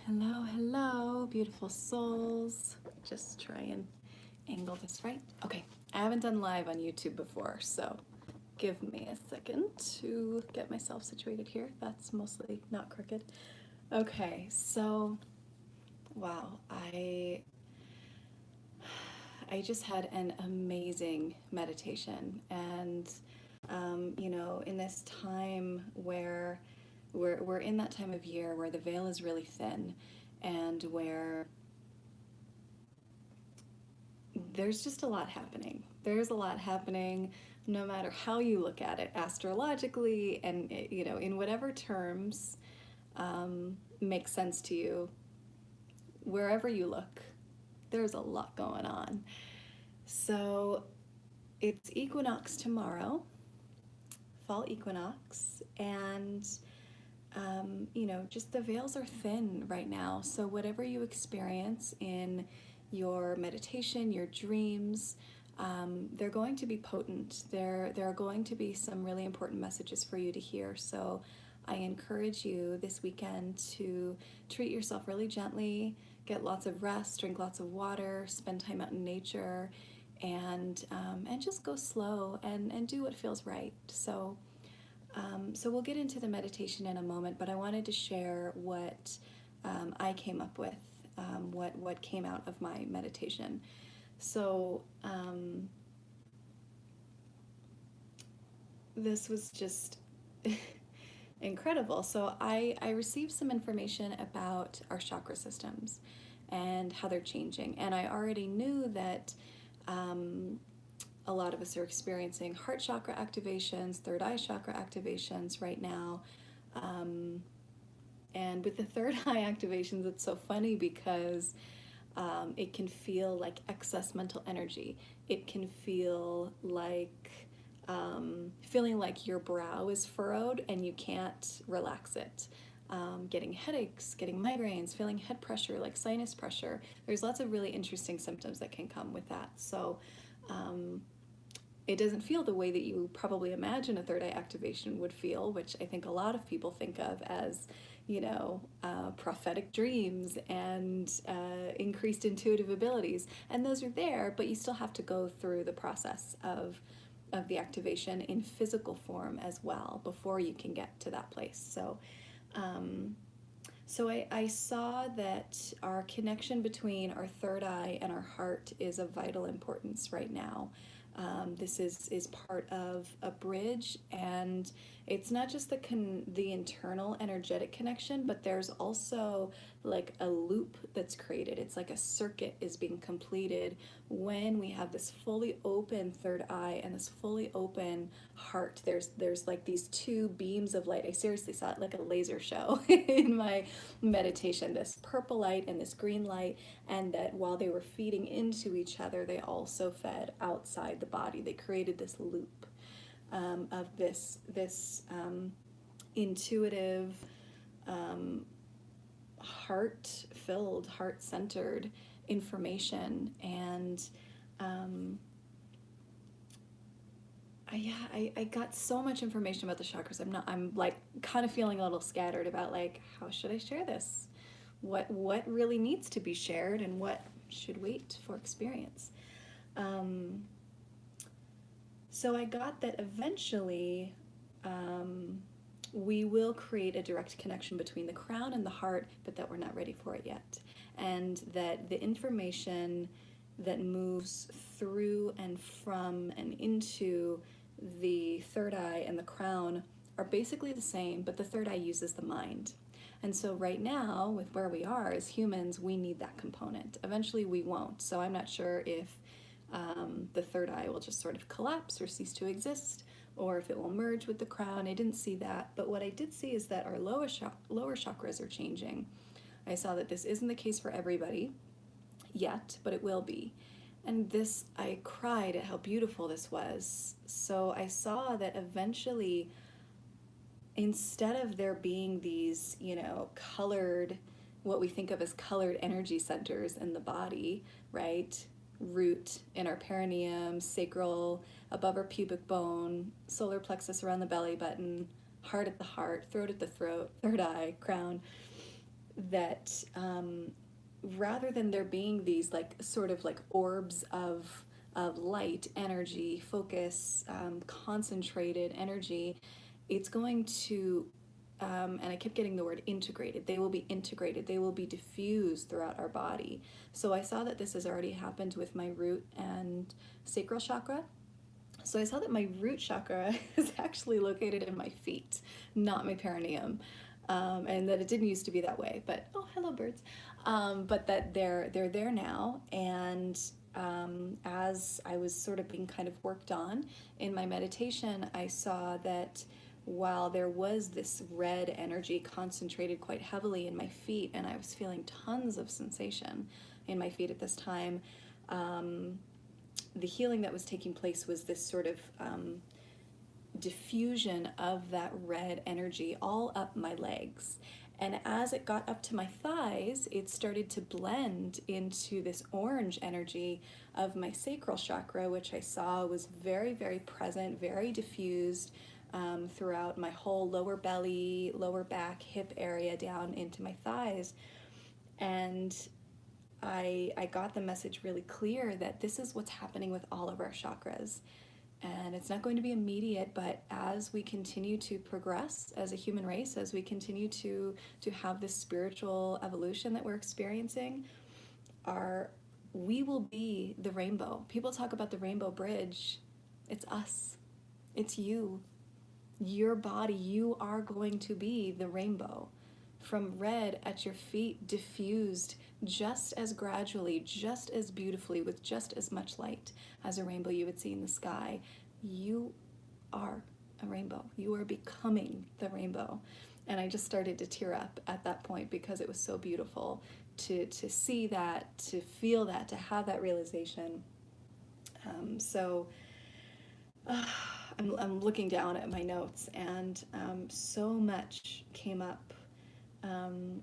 Hello, hello, beautiful souls. Just try and angle this right. Okay, I haven't done live on YouTube before, so give me a second to get myself situated here. That's mostly not crooked. Okay, so wow, I just had an amazing meditation, and in this time where we're in that time of year where the veil is really thin, and where there's just a lot happening. There's a lot happening no matter how you look at it, astrologically, and in whatever terms make sense to you. Wherever you look, there's a lot going on. So it's equinox tomorrow, fall equinox, and just the veils are thin right now. So whatever you experience in your meditation, your dreams, they're going to be potent. There are going to be some really important messages for you to hear. So I encourage you this weekend to treat yourself really gently, get lots of rest, drink lots of water, spend time out in nature, and just go slow and do what feels right. So we'll get into the meditation in a moment, but I wanted to share what I came up with, what came out of my meditation. So this was just incredible. So I received some information about our chakra systems and how they're changing, and I already knew that a lot of us are experiencing heart chakra activations, third eye chakra activations right now. And with the third eye activations, it's so funny because it can feel like excess mental energy. It can feel like feeling like your brow is furrowed and you can't relax it. Getting headaches, getting migraines, feeling head pressure, like sinus pressure. There's lots of really interesting symptoms that can come with that. So it doesn't feel the way that you probably imagine a third eye activation would feel, which I think a lot of people think of as, prophetic dreams and increased intuitive abilities. And those are there, but you still have to go through the process of the activation in physical form as well before you can get to that place. So I saw that our connection between our third eye and our heart is of vital importance right now. This is part of a bridge, and it's not just the internal energetic connection, but there's also like a loop that's created. It's like a circuit is being completed when we have this fully open third eye and this fully open heart. There's like these two beams of light. I seriously saw it like a laser show in my meditation, this purple light and this green light, and that while they were feeding into each other, they also fed outside the body. They created this loop of this intuitive, heart-filled, heart-centered information. And I got so much information about the chakras. I'm like kind of feeling a little scattered about like, how should I share this? What really needs to be shared and what should wait for experience? So I got that eventually we will create a direct connection between the crown and the heart, but that we're not ready for it yet. And that the information that moves through and from and into the third eye and the crown are basically the same, but the third eye uses the mind. And so right now, with where we are as humans, we need that component. Eventually we won't. So I'm not sure if the third eye will just sort of collapse or cease to exist, or if it will merge with the crown. I didn't see that. But what I did see is that our lower chakras are changing. I saw that this isn't the case for everybody yet, but it will be. And this, I cried at how beautiful this was. So I saw that eventually, instead of there being these, colored, what we think of as colored energy centers in the body, right? Root in our perineum, sacral, above our pubic bone, solar plexus around the belly button, heart at the heart, throat at the throat, third eye, crown. that rather than there being these like sort of like orbs of light, energy, focus, concentrated energy, it's going to, and I kept getting the word integrated. They will be integrated. They will be diffused throughout our body. So I saw that this has already happened with my root and sacral chakra. So I saw that my root chakra is actually located in my feet, not my perineum, and that it didn't used to be that way. But oh, hello birds! But that they're there now, and as I was sort of being kind of worked on in my meditation, I saw that while there was this red energy concentrated quite heavily in my feet, and I was feeling tons of sensation in my feet at this time. The healing that was taking place was this sort of diffusion of that red energy all up my legs. And as it got up to my thighs, it started to blend into this orange energy of my sacral chakra, which I saw was very, very present, very diffused throughout my whole lower belly, lower back, hip area down into my thighs. And I got the message really clear that this is what's happening with all of our chakras. And it's not going to be immediate, but as we continue to progress as a human race, as we continue to have this spiritual evolution that we're experiencing, we will be the rainbow. People talk about the rainbow bridge. It's us. It's you. Your body, you are going to be the rainbow. From red at your feet, diffused just as gradually, just as beautifully, with just as much light as a rainbow you would see in the sky. You are a rainbow. You are becoming the rainbow. And I just started to tear up at that point because it was so beautiful to see that, to feel that, to have that realization. I'm looking down at my notes, and so much came up.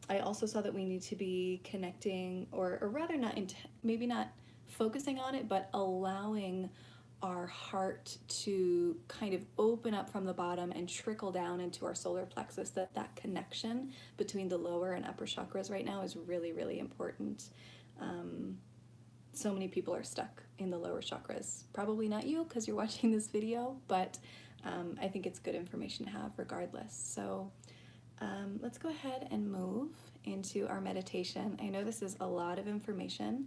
I also saw that we need to be connecting, or rather maybe not focusing on it, but allowing our heart to kind of open up from the bottom and trickle down into our solar plexus. That connection between the lower and upper chakras right now is really, really important. So many people are stuck in the lower chakras. Probably not you because you're watching this video, but I think it's good information to have regardless. So let's go ahead and move into our meditation. I know this is a lot of information,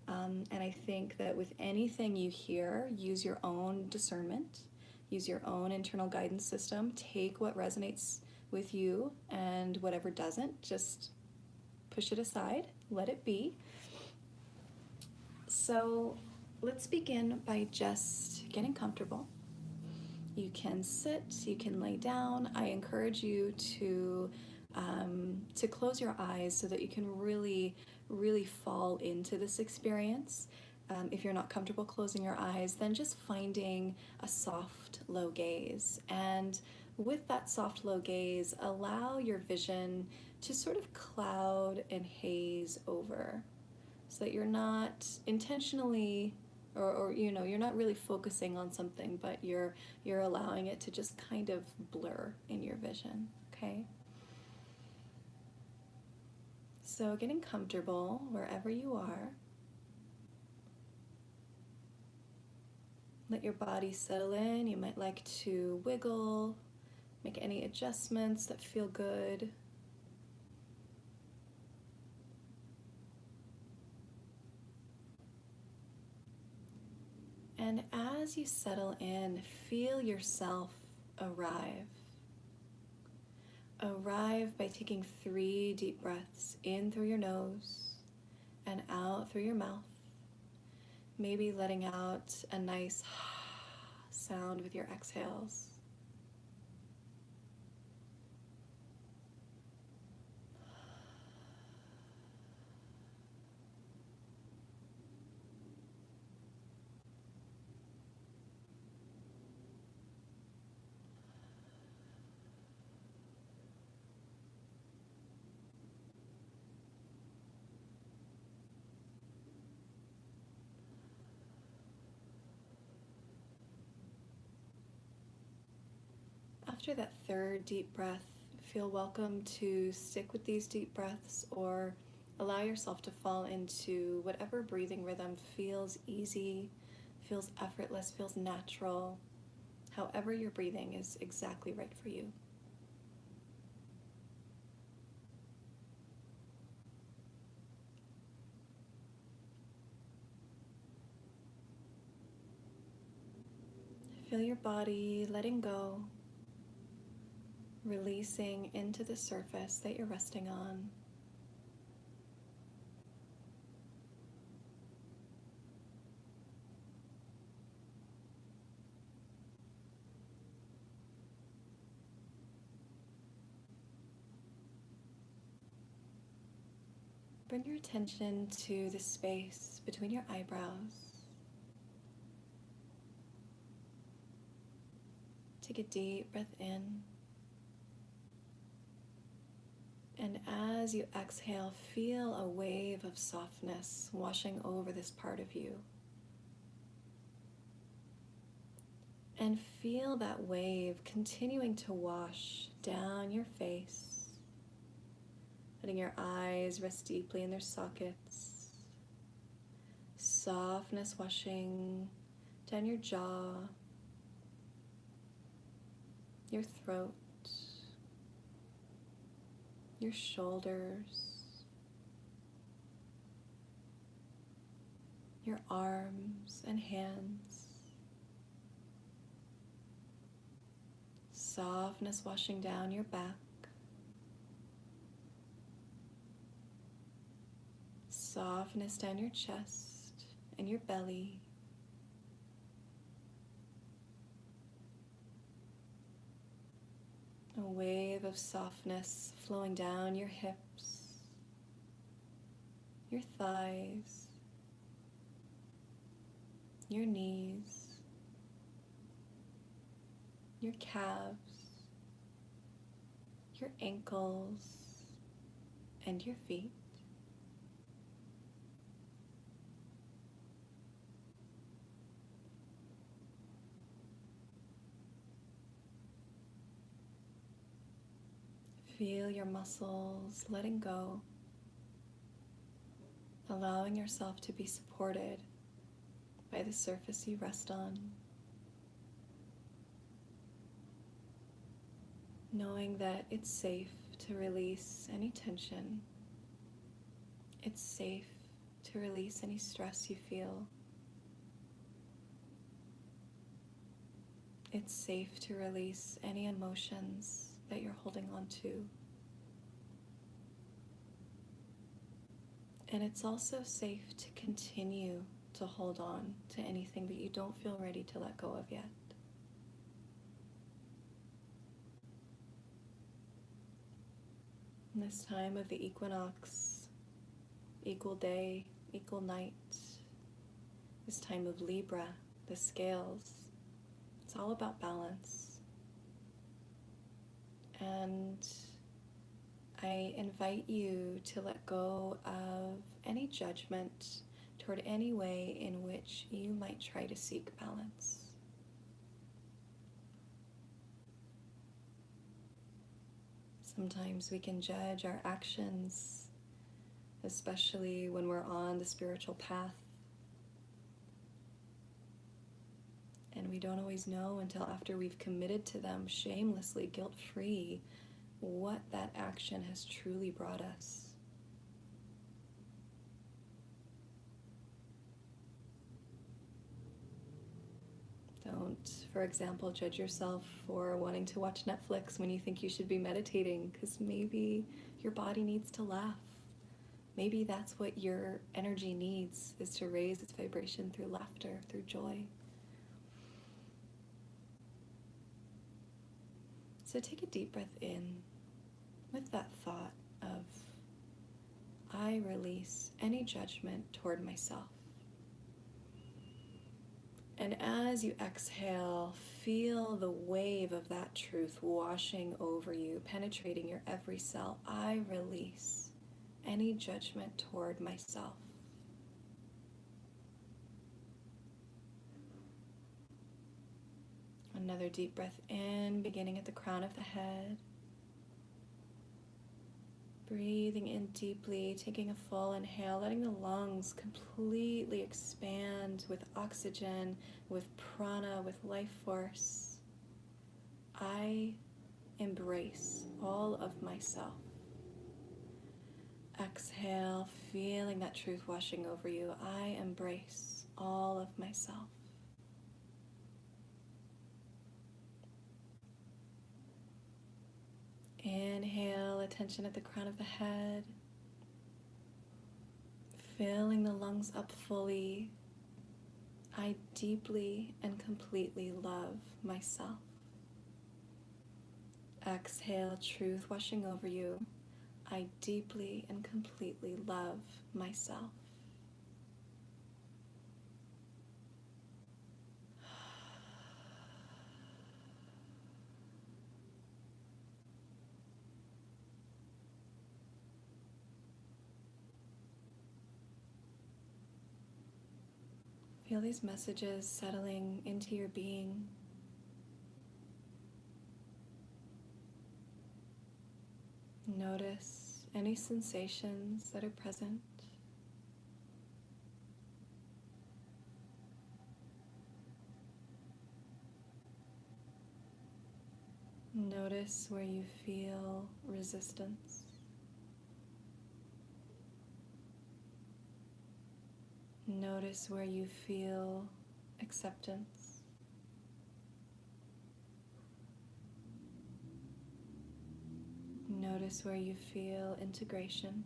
and I think that with anything you hear, use your own discernment, use your own internal guidance system, take what resonates with you, and whatever doesn't, just push it aside, let it be. So let's begin by just getting comfortable. You can sit, you can lay down. I encourage you to close your eyes so that you can really, really fall into this experience. If you're not comfortable closing your eyes, then just finding a soft, low gaze. And with that soft, low gaze, allow your vision to sort of cloud and haze over so that you're not intentionally or you're not really focusing on something, but you're allowing it to just kind of blur in your vision, okay? So getting comfortable wherever you are. Let your body settle in. You might like to wiggle, make any adjustments that feel good. And as you settle in, feel yourself arrive. Arrive by taking 3 deep breaths in through your nose and out through your mouth. Maybe letting out a nice sound with your exhales. After that 3rd deep breath, Feel welcome to stick with these deep breaths or allow yourself to fall into whatever breathing rhythm feels easy, feels effortless, feels natural. However you're breathing is exactly right for you. Feel your body letting go, releasing into the surface that you're resting on. Bring your attention to the space between your eyebrows. Take a deep breath in. And as you exhale, feel a wave of softness washing over this part of you. And feel that wave continuing to wash down your face, letting your eyes rest deeply in their sockets. Softness washing down your jaw, your throat, your shoulders, your arms and hands. Softness washing down your back. Softness down your chest and your belly. A wave of softness flowing down your hips, your thighs, your knees, your calves, your ankles, and your feet. Feel your muscles letting go, allowing yourself to be supported by the surface you rest on. Knowing that it's safe to release any tension. It's safe to release any stress you feel. It's safe to release any emotions that you're holding on to. And it's also safe to continue to hold on to anything that you don't feel ready to let go of yet. In this time of the equinox, equal day, equal night, this time of Libra, the scales, it's all about balance. And I invite you to let go of any judgment toward any way in which you might try to seek balance. Sometimes we can judge our actions, especially when we're on the spiritual path. And we don't always know until after we've committed to them shamelessly, guilt-free, what that action has truly brought us. Don't, for example, judge yourself for wanting to watch Netflix when you think you should be meditating, because maybe your body needs to laugh. Maybe that's what your energy needs, is to raise its vibration through laughter, through joy. So take a deep breath in with that thought of, I release any judgment toward myself. And as you exhale, feel the wave of that truth washing over you, penetrating your every cell. I release any judgment toward myself. Another deep breath in, beginning at the crown of the head. Breathing in deeply, taking a full inhale, letting the lungs completely expand with oxygen, with prana, with life force. I embrace all of myself. Exhale, feeling that truth washing over you. I embrace all of myself. Inhale, attention at the crown of the head. Filling the lungs up fully. I deeply and completely love myself. Exhale, truth washing over you. I deeply and completely love myself. Feel these messages settling into your being. Notice any sensations that are present. Notice where you feel resistance. Notice where you feel acceptance. Notice where you feel integration.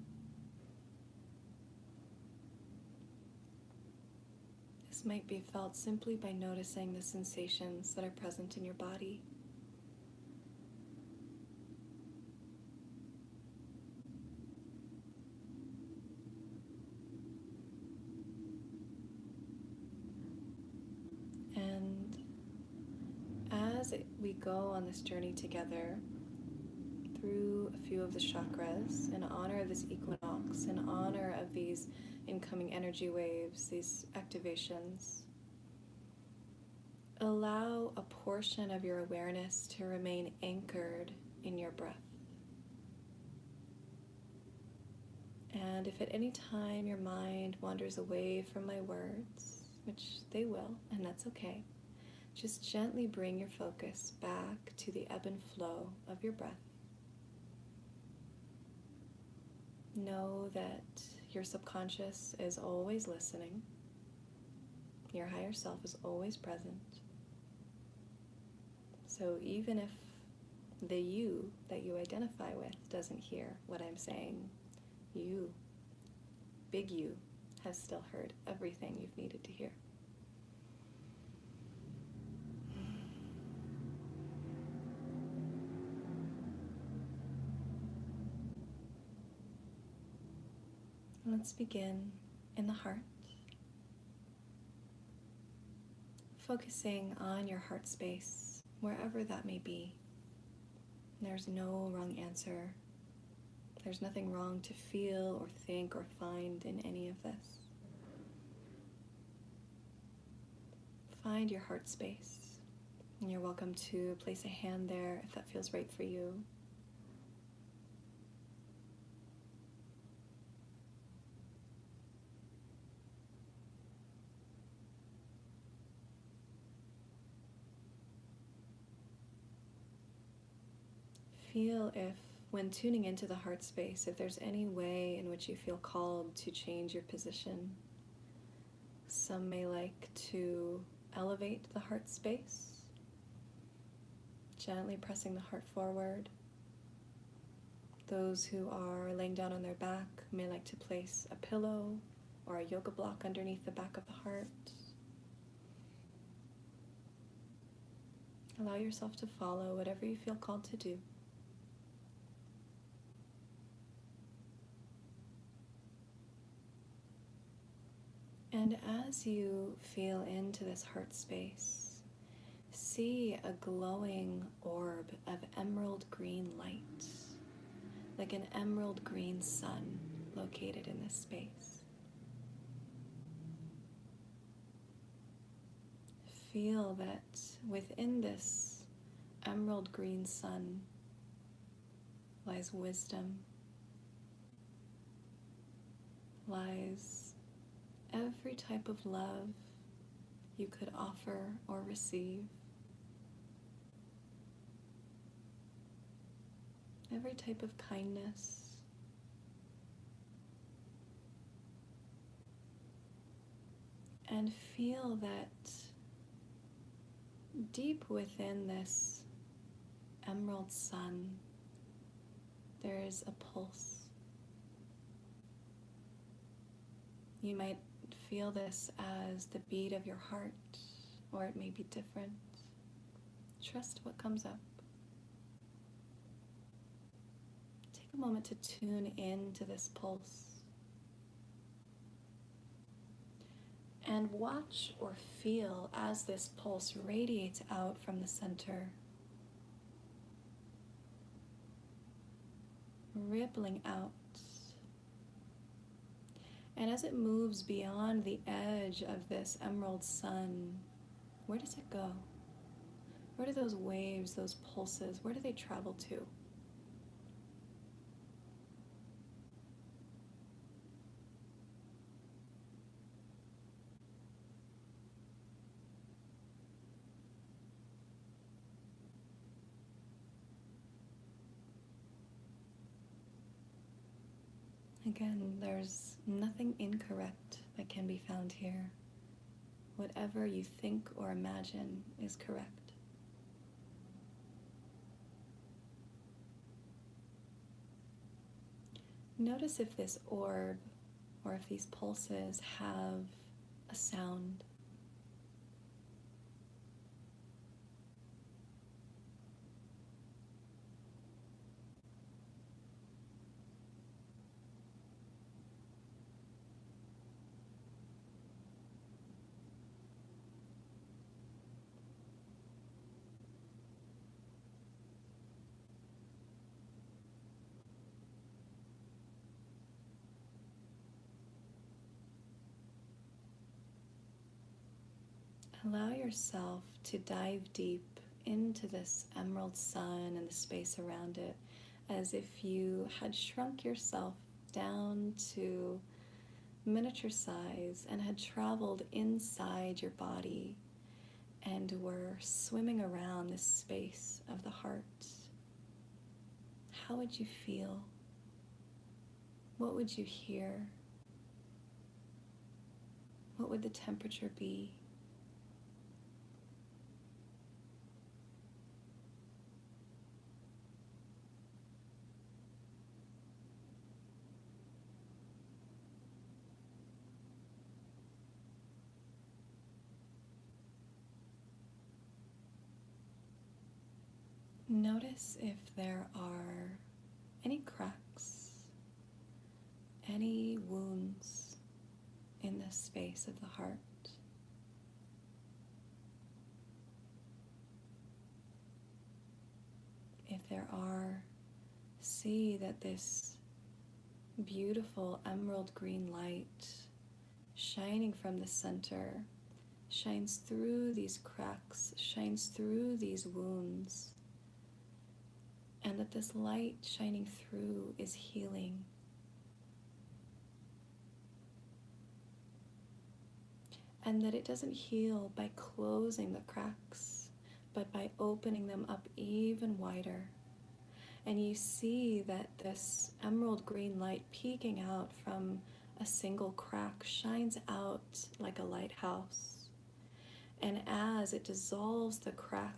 This might be felt simply by noticing the sensations that are present in your body. And as we go on this journey together through a few of the chakras, in honor of this equinox, in honor of these incoming energy waves, these activations, allow a portion of your awareness to remain anchored in your breath. And if at any time your mind wanders away from my words, which they will, and that's okay, just gently bring your focus back to the ebb and flow of your breath. Know that your subconscious is always listening. Your higher self is always present. So even if the you that you identify with doesn't hear what I'm saying, you, big you, has still heard everything you've needed to hear. Let's begin in the heart, focusing on your heart space, wherever that may be. There's no wrong answer. There's nothing wrong to feel or think or find in any of this. Find your heart space, and you're welcome to place a hand there if that feels right for you. Feel if, when tuning into the heart space, if there's any way in which you feel called to change your position. Some may like to elevate the heart space, gently pressing the heart forward. Those who are laying down on their back may like to place a pillow or a yoga block underneath the back of the heart. Allow yourself to follow whatever you feel called to do. And as you feel into this heart space, see a glowing orb of emerald green light, like an emerald green sun located in this space. Feel that within this emerald green sun lies wisdom, lies every type of love you could offer or receive. Every type of kindness. And feel that deep within this emerald sun, there is a pulse. You might feel this as the beat of your heart, or it may be different. Trust what comes up. Take a moment to tune into this pulse. And watch or feel as this pulse radiates out from the center, rippling out. And as it moves beyond the edge of this emerald sun, where does it go? Where do those waves, those pulses, where do they travel to? Again, there's nothing incorrect that can be found here. Whatever you think or imagine is correct. Notice if this orb or if these pulses have a sound. Allow yourself to dive deep into this emerald sun and the space around it, as if you had shrunk yourself down to miniature size and had traveled inside your body and were swimming around this space of the heart. How would you feel? What would you hear? What would the temperature be? Notice if there are any cracks, any wounds in this space of the heart. If there are, see that this beautiful emerald green light shining from the center shines through these cracks, shines through these wounds, and that this light shining through is healing. And that it doesn't heal by closing the cracks, but by opening them up even wider. And you see that this emerald green light peeking out from a single crack shines out like a lighthouse. And as it dissolves the crack,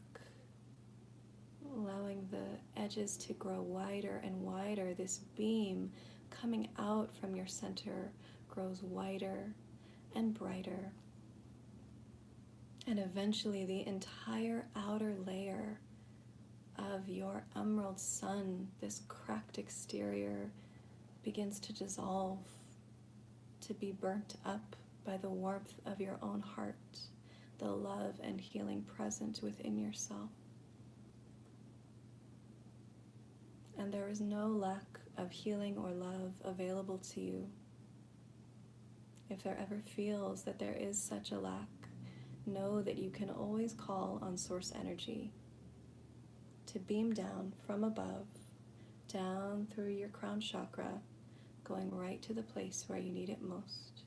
allowing the edges to grow wider and wider, this beam coming out from your center grows wider and brighter. And eventually the entire outer layer of your emerald sun, this cracked exterior, begins to dissolve, to be burnt up by the warmth of your own heart, the love and healing present within yourself. And there is no lack of healing or love available to you. If there ever feels that there is such a lack, know that you can always call on source energy to beam down from above, down through your crown chakra, going right to the place where you need it most.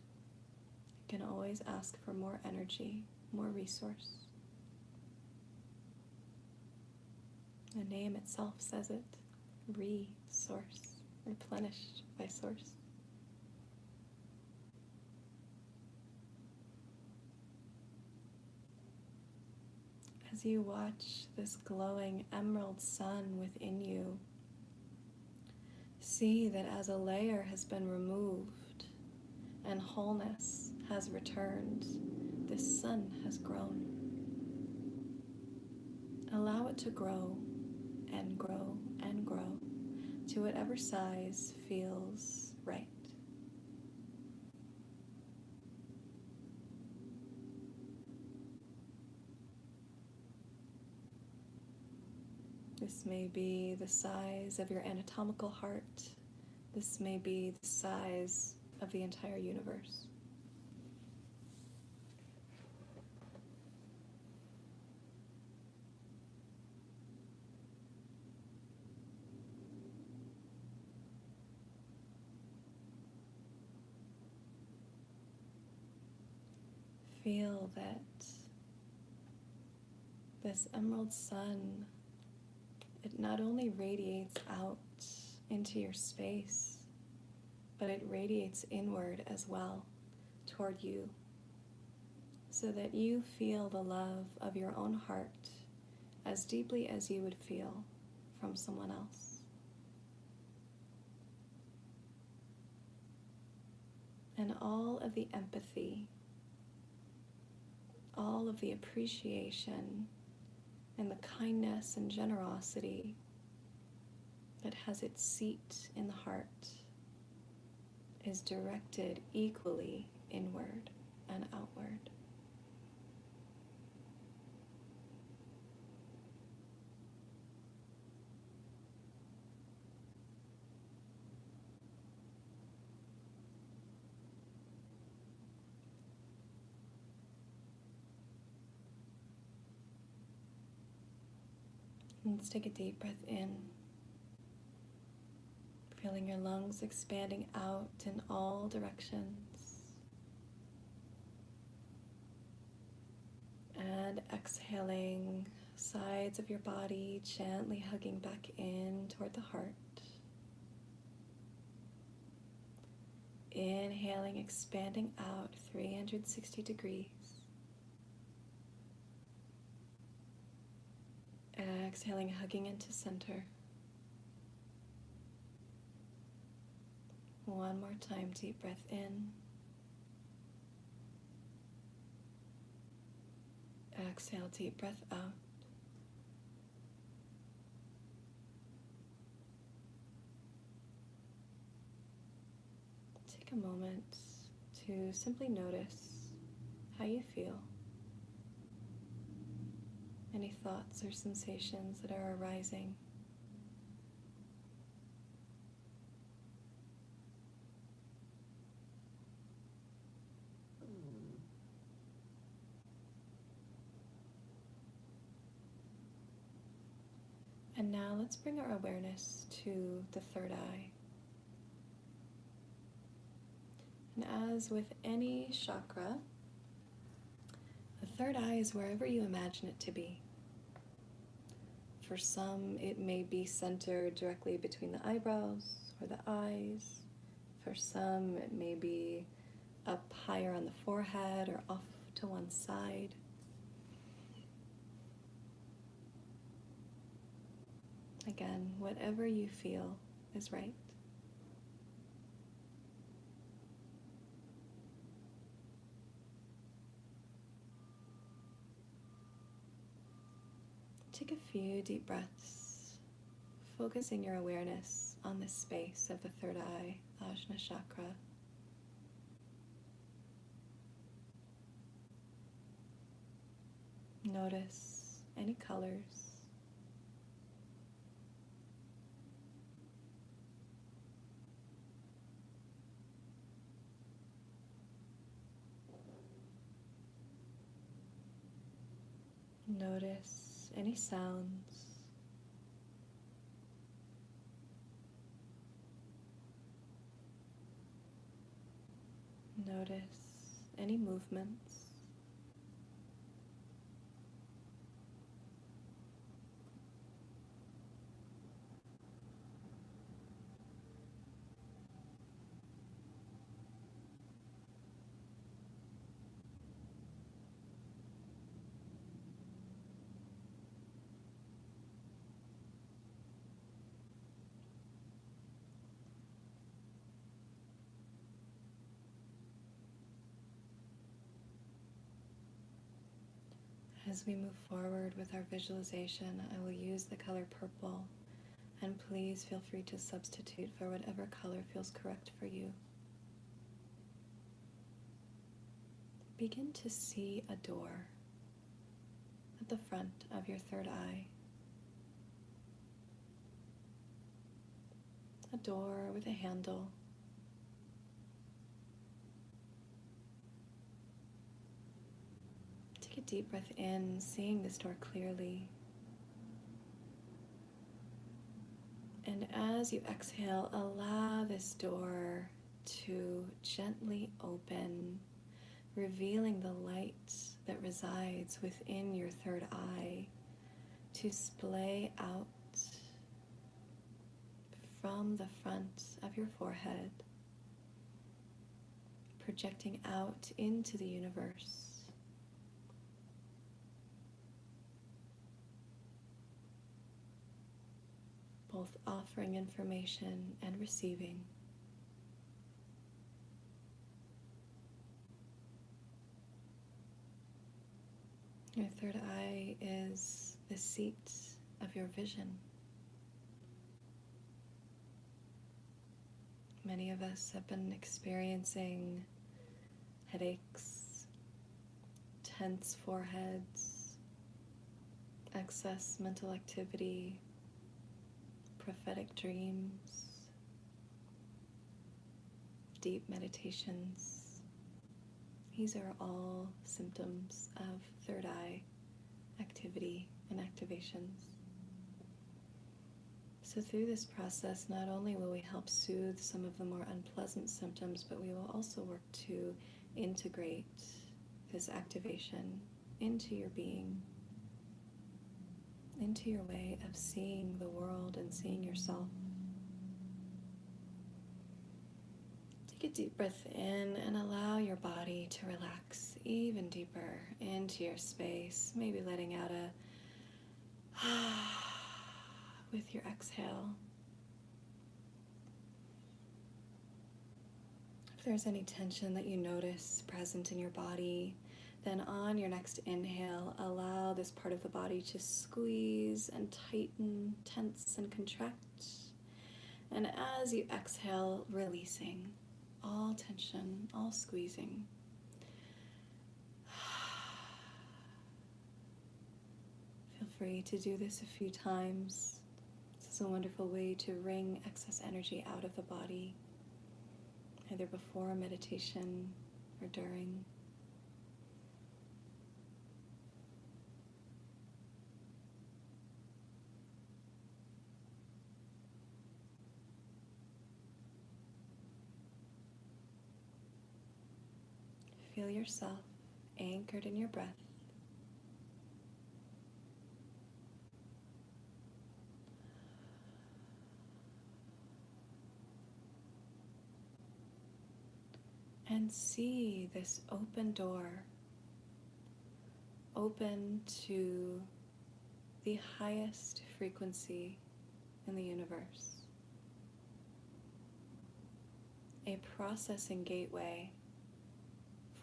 You can always ask for more energy, more resource. The name itself says it. Resource, replenished by source. As you watch this glowing emerald sun within you, see that as a layer has been removed and wholeness has returned, this sun has grown. Allow it to grow and grow and grow to whatever size feels right. This may be the size of your anatomical heart. This may be the size of the entire universe. Feel that this emerald sun, it not only radiates out into your space, but it radiates inward as well toward you, so that you feel the love of your own heart as deeply as you would feel from someone else. And all of the empathy, all of the appreciation, and the kindness and generosity that has its seat in the heart is directed equally inward and outward. Let's take a deep breath in, feeling your lungs expanding out in all directions. And exhaling, sides of your body gently hugging back in toward the heart. Inhaling, expanding out 360 degrees. Exhaling, hugging into center. One more time, deep breath in. Exhale, deep breath out. Take a moment to simply notice how you feel. Any thoughts or sensations that are arising. And now let's bring our awareness to the third eye. And as with any chakra, the third eye is wherever you imagine it to be. For some, it may be centered directly between the eyebrows or the eyes. For some, it may be up higher on the forehead or off to one side. Again, whatever you feel is right. Take a few deep breaths, focusing your awareness on the space of the third eye, Ajna chakra. Notice any colors. Notice any sounds. Notice any movements. As we move forward with our visualization, I will use the color purple, and please feel free to substitute for whatever color feels correct for you. Begin to see a door at the front of your third eye. A door with a handle. Take a deep breath in, seeing this door clearly. And as you exhale, allow this door to gently open, revealing the light that resides within your third eye to splay out from the front of your forehead, projecting out into the universe. Both offering information and receiving. Your third eye is the seat of your vision. Many of us have been experiencing headaches, tense foreheads, excess mental activity, prophetic dreams, deep meditations. These are all symptoms of third eye activity and activations. So through this process, not only will we help soothe some of the more unpleasant symptoms, but we will also work to integrate this activation into your being, into your way of seeing the world and seeing yourself. Take a deep breath in and allow your body to relax even deeper into your space, maybe letting out a with your exhale. If there's any tension that you notice present in your body, then on your next inhale, allow this part of the body to squeeze and tighten, tense and contract. And as you exhale, releasing all tension, all squeezing. Feel free to do this a few times. This is a wonderful way to wring excess energy out of the body, either before meditation or during. Feel yourself anchored in your breath. And see this open door, open to the highest frequency in the universe. A processing gateway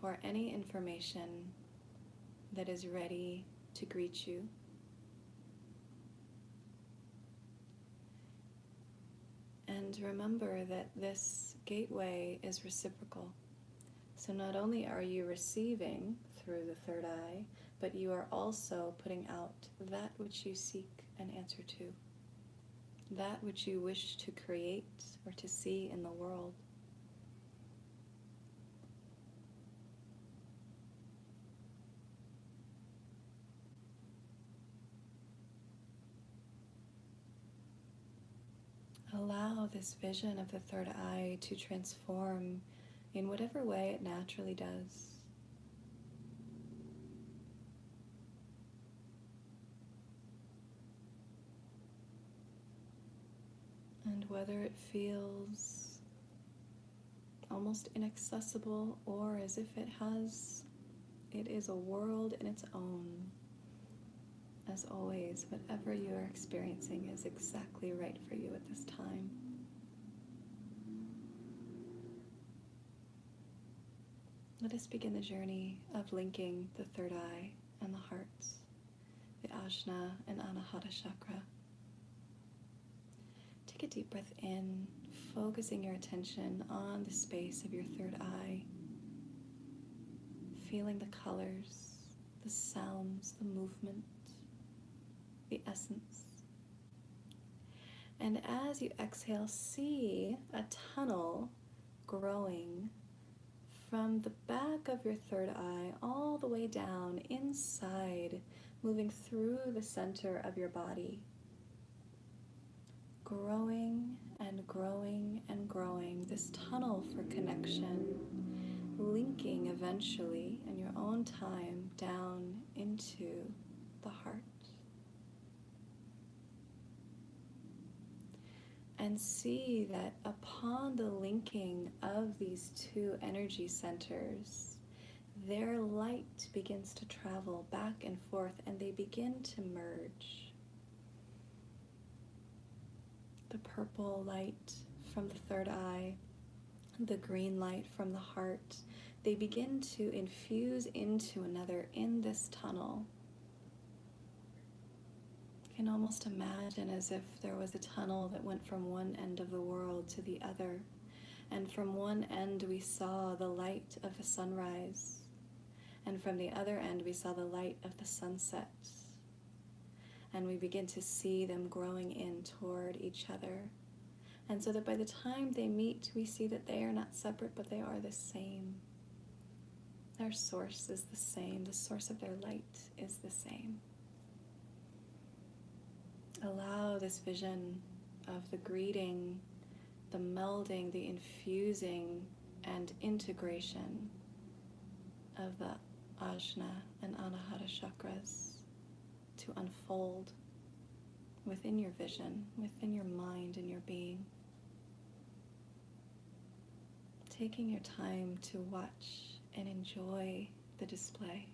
for any information that is ready to greet you. And remember that this gateway is reciprocal. So not only are you receiving through the third eye, but you are also putting out that which you seek an answer to, that which you wish to create or to see in the world. Allow this vision of the third eye to transform in whatever way it naturally does. And whether it feels almost inaccessible or as if it is a world in its own. As always, whatever you are experiencing is exactly right for you at this time. Let us begin the journey of linking the third eye and the heart, the Ajna and Anahata chakra. Take a deep breath in, focusing your attention on the space of your third eye, feeling the colors, the sounds, the movement, the essence. And as you exhale, see a tunnel growing from the back of your third eye all the way down inside, moving through the center of your body. Growing and growing and growing, this tunnel for connection, linking eventually in your own time down into the heart. And see that upon the linking of these two energy centers, their light begins to travel back and forth and they begin to merge. The purple light from the third eye, the green light from the heart, they begin to infuse into another in this tunnel. You can almost imagine as if there was a tunnel that went from one end of the world to the other. And from one end we saw the light of the sunrise. And from the other end we saw the light of the sunset. And we begin to see them growing in toward each other. And so that by the time they meet, we see that they are not separate, but they are the same. Their source is the same. The source of their light is the same. Allow this vision of the greeting, the melding, the infusing, and integration of the Ajna and Anahata chakras to unfold within your vision, within your mind and your being. Taking your time to watch and enjoy the display.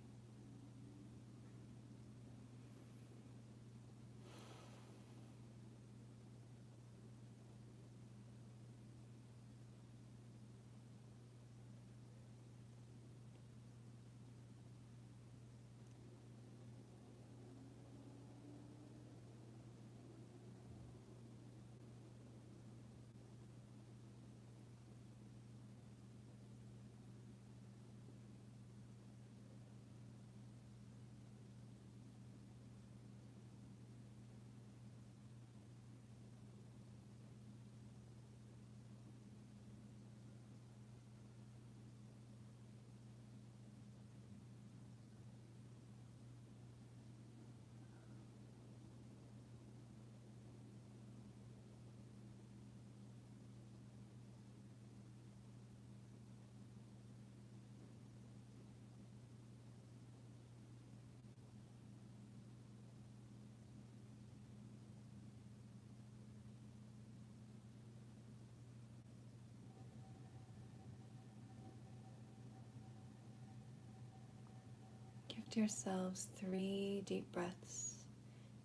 Give yourselves 3 deep breaths,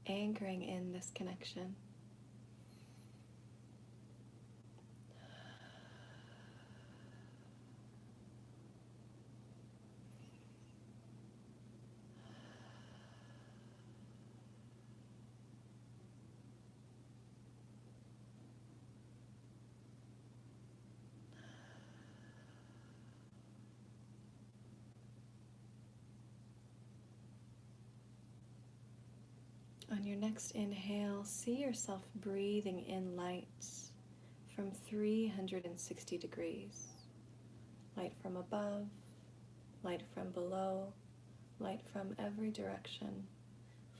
anchoring in this connection. On your next inhale, see yourself breathing in light from 360 degrees. Light from above, light from below, light from every direction,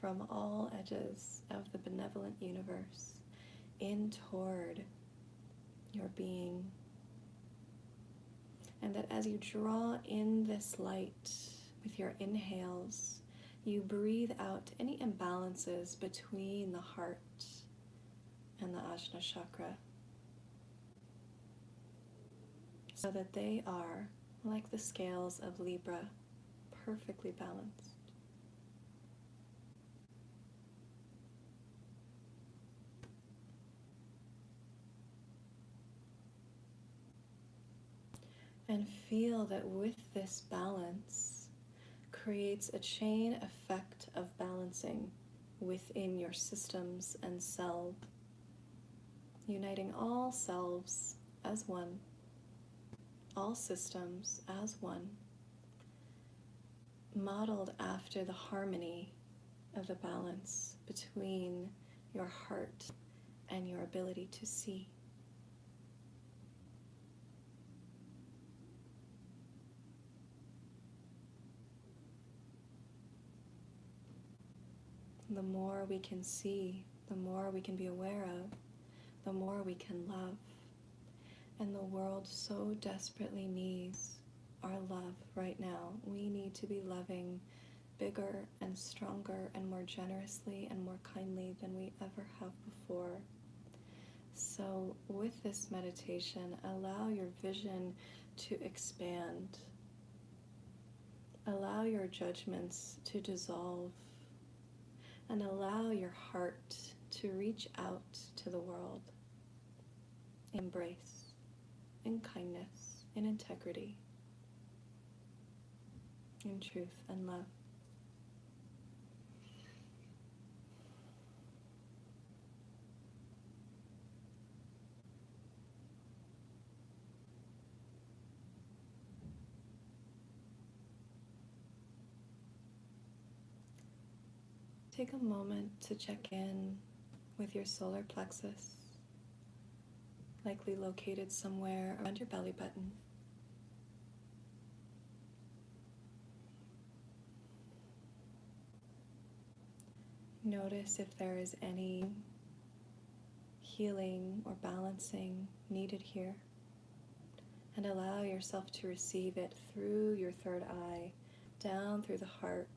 from all edges of the benevolent universe, in toward your being. And that as you draw in this light with your inhales, you breathe out any imbalances between the heart and the Ajna chakra, so that they are, like the scales of Libra, perfectly balanced. And feel that with this balance creates a chain effect of balancing within your systems and self, uniting all selves as one, all systems as one, modeled after the harmony of the balance between your heart and your ability to see. The more we can see, the more we can be aware of, the more we can love. And the world so desperately needs our love right now. We need to be loving bigger and stronger and more generously and more kindly than we ever have before. So with this meditation, allow your vision to expand. Allow your judgments to dissolve. And allow your heart to reach out to the world. Embrace, in kindness, in integrity, in truth and love. Take a moment to check in with your solar plexus, likely located somewhere around your belly button. Notice if there is any healing or balancing needed here, and allow yourself to receive it through your third eye, down through the heart,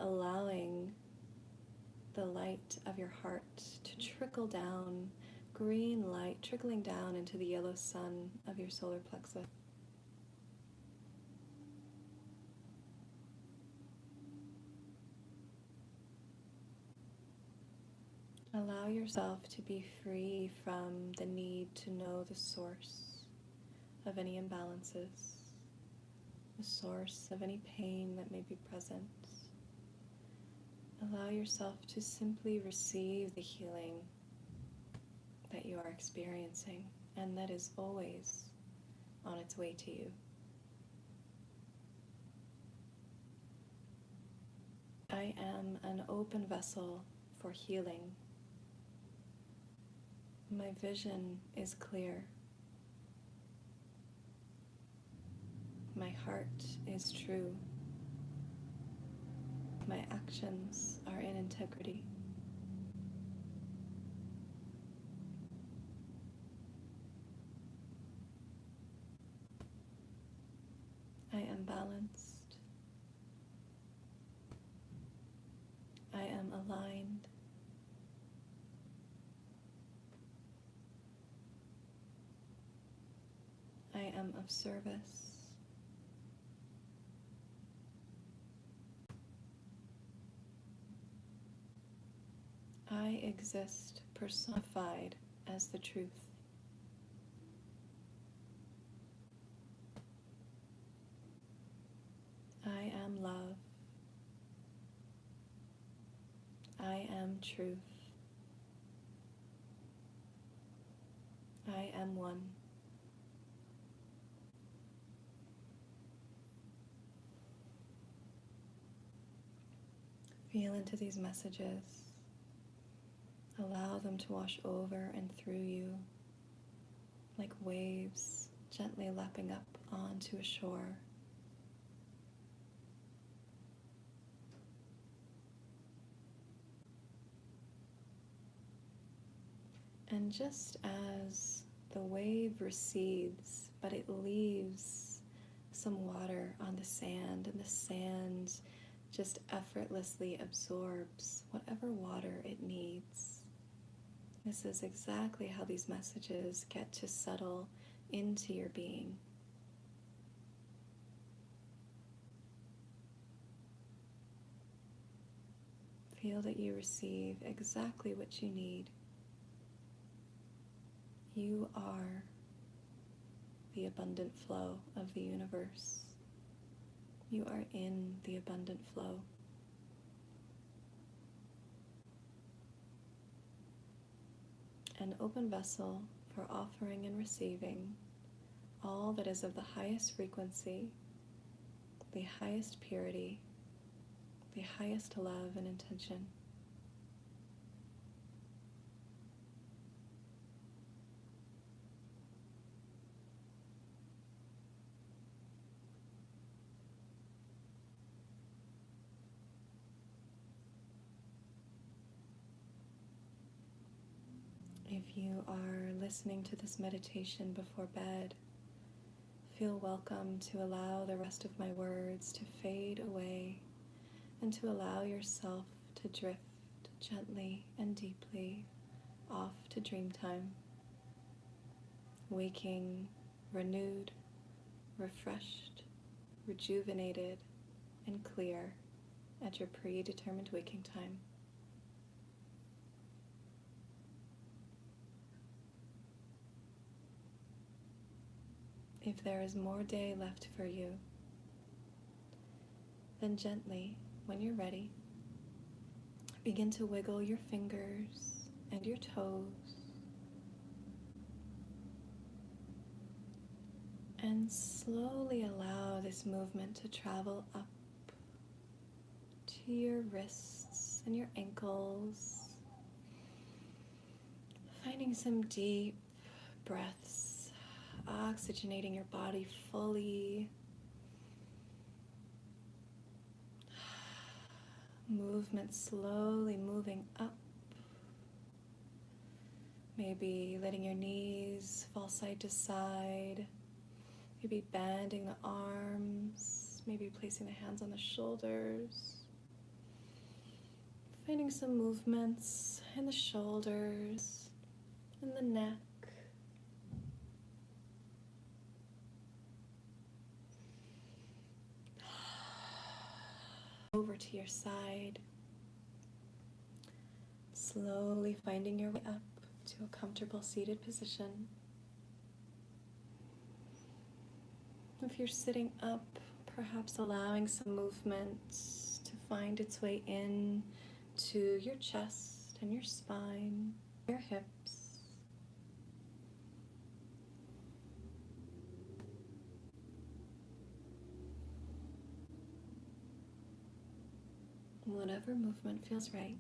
allowing the light of your heart to trickle down, green light trickling down into the yellow sun of your solar plexus. Allow yourself to be free from the need to know the source of any imbalances, the source of any pain that may be present. Allow yourself to simply receive the healing that you are experiencing and that is always on its way to you. I am an open vessel for healing. My vision is clear. My heart is true. My actions are in integrity. I am balanced. I am aligned. I am of service. I exist personified as the truth. I am love. I am truth. I am one. Feel into these messages. Allow them to wash over and through you like waves gently lapping up onto a shore. And just as The wave recedes, but it leaves some water on the sand, and the sand just effortlessly absorbs whatever water it needs. This is exactly how these messages get to settle into your being. Feel that you receive exactly what you need. You are the abundant flow of the universe. You are in the abundant flow. An open vessel for offering and receiving all that is of the highest frequency, the highest purity, the highest love and intention. If you are listening to this meditation before bed, feel welcome to allow the rest of my words to fade away and to allow yourself to drift gently and deeply off to dream time, waking renewed, refreshed, rejuvenated, and clear at your predetermined waking time. If there is more day left for you, then gently, when you're ready, begin to wiggle your fingers and your toes and slowly allow this movement to travel up to your wrists and your ankles, finding some deep breaths, oxygenating your body fully. Movement slowly moving up. Maybe letting your knees fall side to side. Maybe bending the arms. Maybe placing the hands on the shoulders. Finding some movements in the shoulders, in the neck. Over to your side, slowly finding your way up to a comfortable seated position. If you're sitting up, perhaps allowing some movement to find its way in to your chest and your spine, your hips. Whatever movement feels right.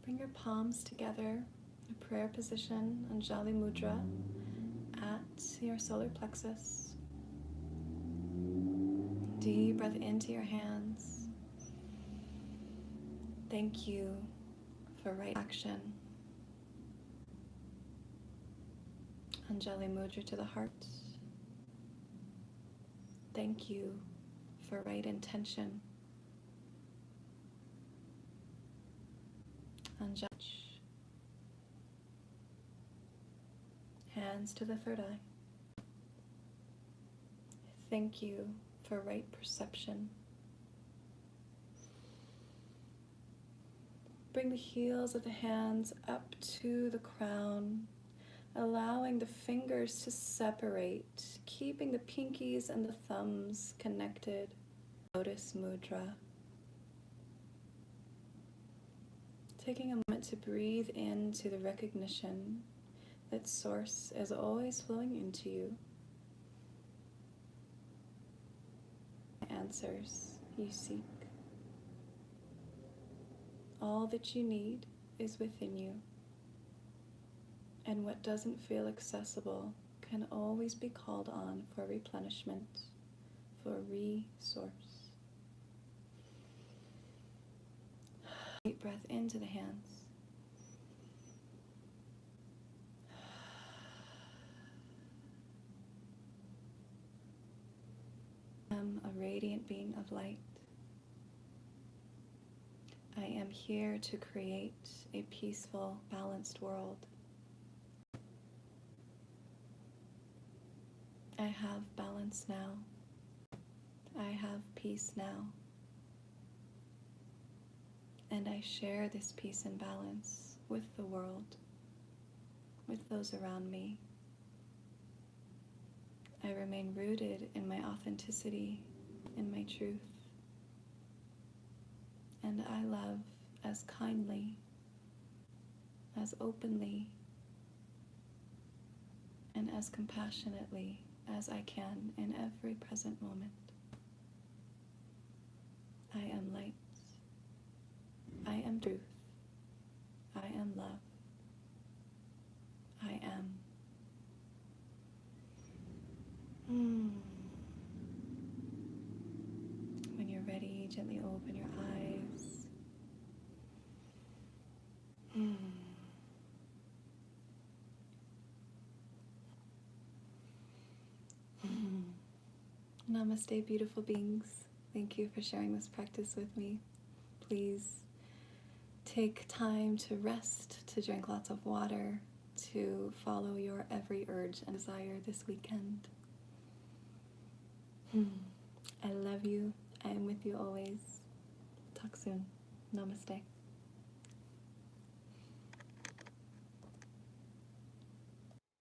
Bring your palms together, a prayer position, Anjali Mudra at your solar plexus. Deep breath into your hands. Thank you for right action. Anjali Mudra to the heart. Thank you for right intention. Anjali. Hands to the third eye. Thank you for right perception. Bring the heels of the hands up to the crown, allowing the fingers to separate, keeping the pinkies and the thumbs connected. Lotus Mudra, Taking a moment to breathe into the recognition that Source is always flowing into you. Answers you seek. All that you need is within you, and what doesn't feel accessible can always be called on for replenishment, for resource. Deep breath into the hands. I am a radiant being of light. I am here to create a peaceful, balanced world. I have balance now. I have peace now. And I share this peace and balance with the world, with those around me. I remain rooted in my authenticity, in my truth. And I love as kindly, as openly, and as compassionately as I can in every present moment. I am light. I am truth. I am love. I am. When you're ready, gently open your eyes. Namaste, beautiful beings. Thank you for sharing this practice with me. Please take time to rest, to drink lots of water, to follow your every urge and desire this weekend. I love you. I am with you always. Talk soon. Namaste.